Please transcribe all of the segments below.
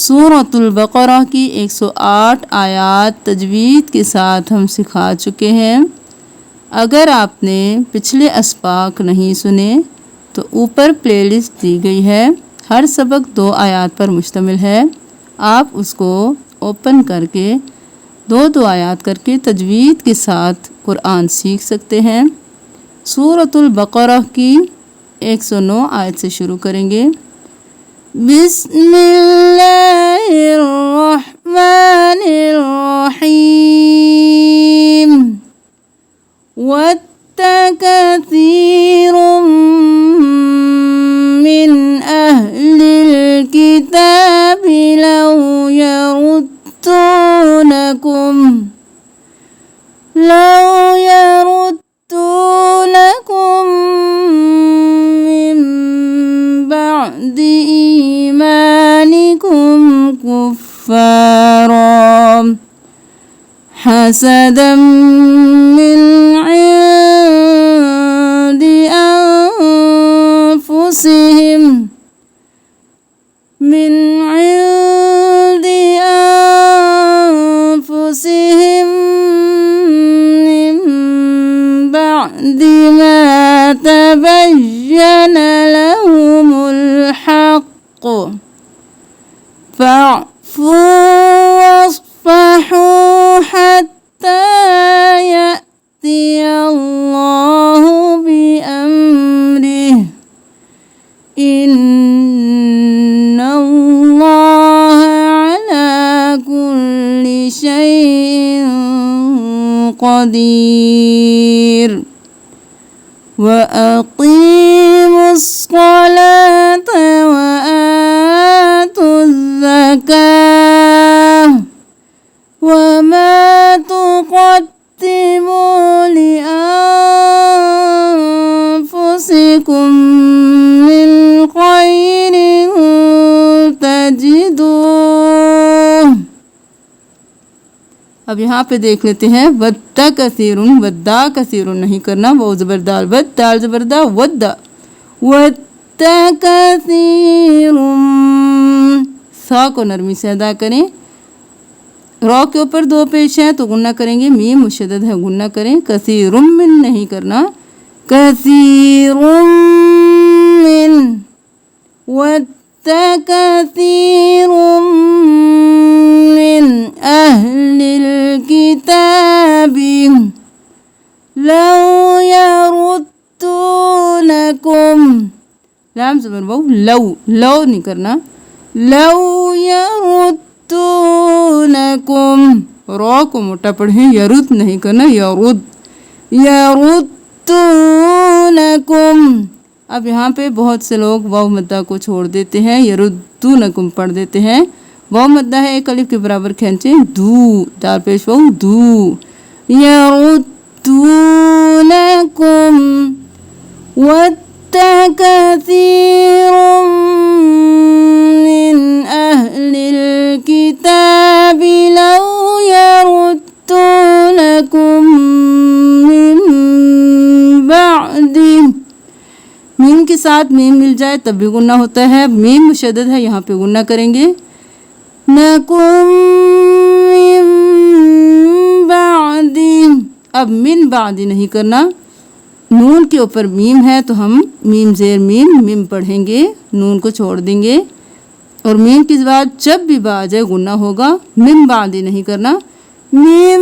सूरतुल बकरा की 108 आयात तजवीद के साथ हम सिखा चुके हैं। अगर आपने पिछले अस्पाक नहीं सुने तो ऊपर प्लेलिस्ट दी गई है। हर सबक 2 आयात पर मुश्तमिल है। आप उसको ओपन करके 2 आयात करके तजवीद के साथ कुरान सीख सकते हैं। सूरतुल बकरा की 109 आयत से शुरू करेंगे। बिस्मिल्लाहिर्रहमानिर्रहीम वद्दा कसीरुम मिन अहलिल किताबि लौ यरुद्दूनकुम मिन बअदि ईमानिकुम कुफ्फारा हसदम मिन इंदि अनफुसिहिम min ba'di ma tabayyana lahumul haqq fa'fu wasfahu hatta ya'tiyallahu bi amrihi innallaha ala kulli shay'in qadir wa aqimus salata wa atuz zakah wa ma tuqaddimu li anfusikum min khairin tajiduh। अब यहाँ पे देख लेते हैं वद्दा कसीरुन, वद्दा कसीरुन नहीं करना, वो ज़बरदार वद दाल ज़बरदा वद्दा वद्दा कसीरुन। सा को नरमी से अदा करें। रॉ के ऊपर 2 पेश हैं तो गुन्ना करेंगे। मीम मुशद्दद है, गुन्ना करें। कसीरुम मिन नहीं करना, कसीरुम मिन वद्दा कसीरुम मिन अहलिल किताबि लौ यरुद्दूनकुम। लाम ज़बर वाव लौ, लौ नहीं करना, लौ यरुद्दूनकुम। रॉ को मोटा पढ़ें, यरुद नहीं करना, यरुद्दूनकुम। अब यहाँ पे बहुत से लोग वाव मद्दा को छोड़ देते हैं, यरुद्दूनकुम पढ़ देते हैं। वाव मद्दा है, एक अलिफ के बराबर खींचे, दू दाल पेश वाव दू, यरुद्दूनकुम वद्दा कसीरुम मिन अहलिल किताबि लौ यरुद्दूनकुम मिन बअदि। मीम के साथ मीम मिल जाए तब भी गुन्ना होता है। मीम मुशद्दद है, यहाँ पे गुन्ना करेंगे। नकुम मिन बअदि, अब मिन बादी नहीं करना। नून के ऊपर मीम है तो हम मीम ज़ेर मीम पढ़ेंगे, नून को छोड़ देंगे। और मीम के बाद जब भी बा जाए गुन्ना होगा। मिन बादी नहीं करना, मिन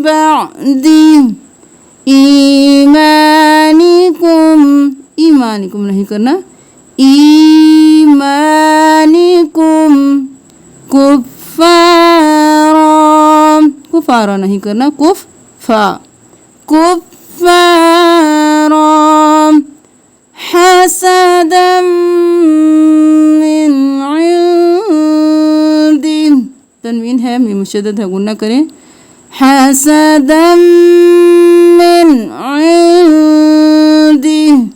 बादी ईमानिकुम, ईमानिकुम नहीं करना, ईमानिकुम कुफ्फारा, कुफारा नहीं करना, कुफ्फा कुफ्फारा हसदम मिन इंदि। तनवीन है, मीम मुशद्दद है, गुन्ना करें। हसदम मिन इंदि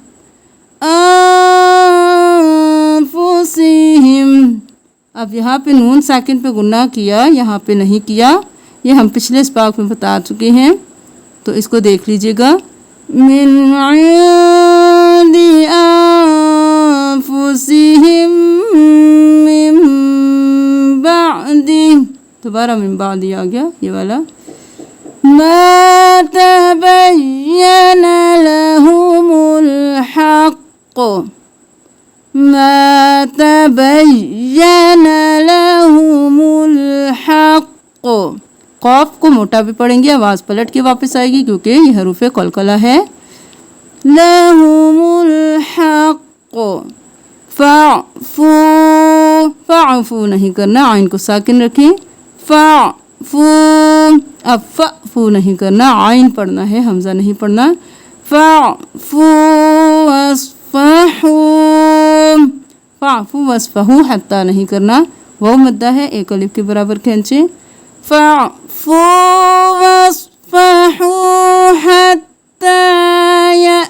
अनफुसिहिम। अब यहाँ पे नून साकिन पे गुन्ना किया, यहाँ पे नहीं किया। ये हम पिछले स्पाक में बता चुके हैं, तो इसको देख लीजिएगा। मिन इंदि अनफुसिहिम मिन बादी, दोबारा मिन बादी आ गया ये वाला, मा तबय्यन लहुमुल हक़, मा तबय्यन लहुमुल हक़। कौफ को मोटा भी पढ़ेंगे, आवाज़ पलट के वापस आएगी क्योंकि ये हरूफे कलकला है। लहुमुल हक़, फ़अफ़ू, फ़अफ़ू नहीं करना, आइन को साकिन रखें, फ़अफ़ू। अब फ़अफ़ू नहीं करना, आइन पढ़ना है, हमज़ा नहीं पढ़ना। फ़अफ़ू वस्फ़हू, फ़अफ़ू वस्फ़हू हत्ता नहीं करना, वो मद्दा है, एक अलिफ के बराबर खींचे। फ़अफ़ू वस्फ़हू हत्ता यअतियल्लाहु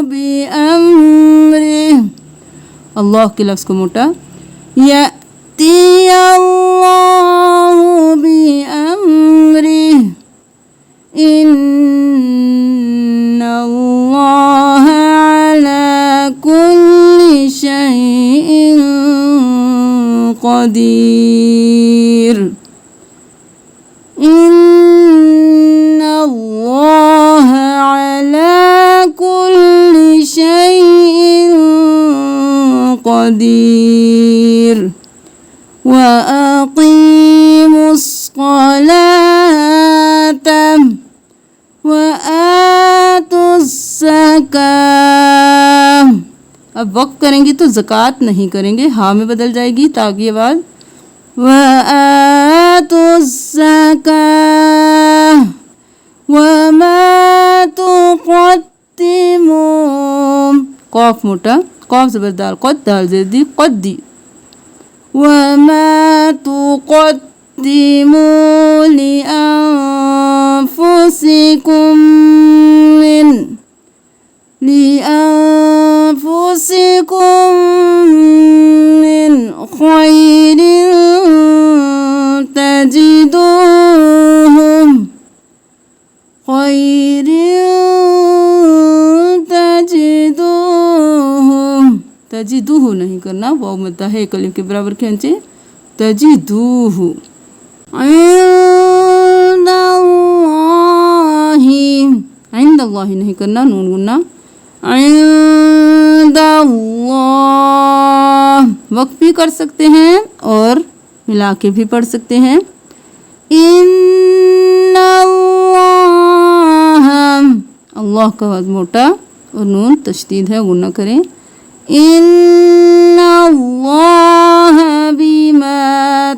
बिअम्रिह, अल्लाह के लफ्ज़ को मोटा, यअतियल्लाहु बिअम्रिह, इन्नल्लाह अला कुल्ली शैइन क़दीर, इन्नल्लाह अला कुल्ली शैइन क़दीर। व अक़ीमुस्सलात व आतुस्ज़कात। अब वक्त करेंगे तो ज़कात नहीं करेंगे, हाँ में बदल जाएगी ताकि आवाज़, व आतुस्ज़कात व मा तुक़द्दिमू, कौफ मोटा, कौफ ज़बरदार, क़द दाल ज़ेदी क़द्दी, व मा तुक़द्दिमू लिअन्फुसिकुम मिन खैरिन तजिदूहु नहीं करना, वाव मद्दा है, एक अलिफ के बराबर खींचे, तजिदूहु। इंदल्लाहि नहीं करना, नून गुन्ना, इंदल्लाह। वक्त भी कर सकते हैं और मिला के भी पढ़ सकते हैं। इन्नल्लाह, अल्लाह का आवाज़ मोटा और नून तशदीद है, गुन्ना करें। इन्नल्लाह बिमा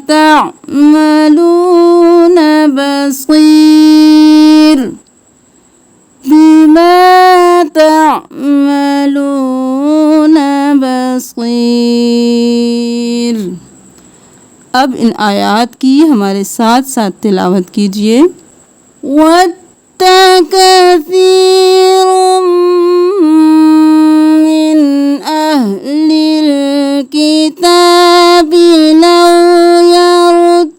तअमलून बसीर, बिमा तअमलून बसीर। अब इन आयात की हमारे साथ साथ तिलावत कीजिए। वत्तकसीरुम मिन अहलिल किताबि लौ यरुद्दूनकुम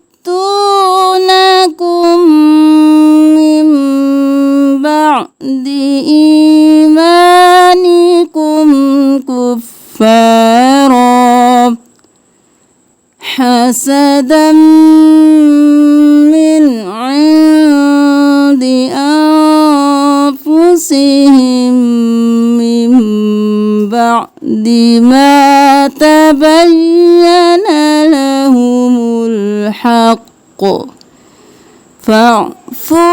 मिन बअदि ईमानिकुम कुफ्फारा हसदम मिन इंदि अनफुसिहिम मिन बअदि मा तबय्यन लहुमुल हक़ फ़अफ़ू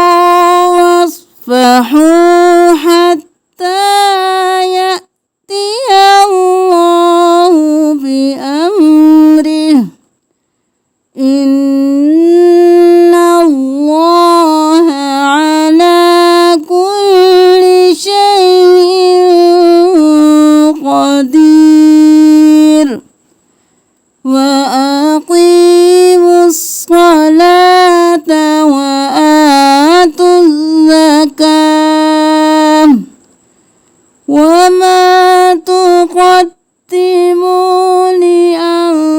वस्फ़हू हत्ता यअतियल्लाहु बिअम्रिह, इन्नल्लाह अला कुल्ली शैइन क़दीर। व अक़ीमुस्सलात व आतुस्ज़कात व मा तुक़द्दिमू लिअन्फुसिकुम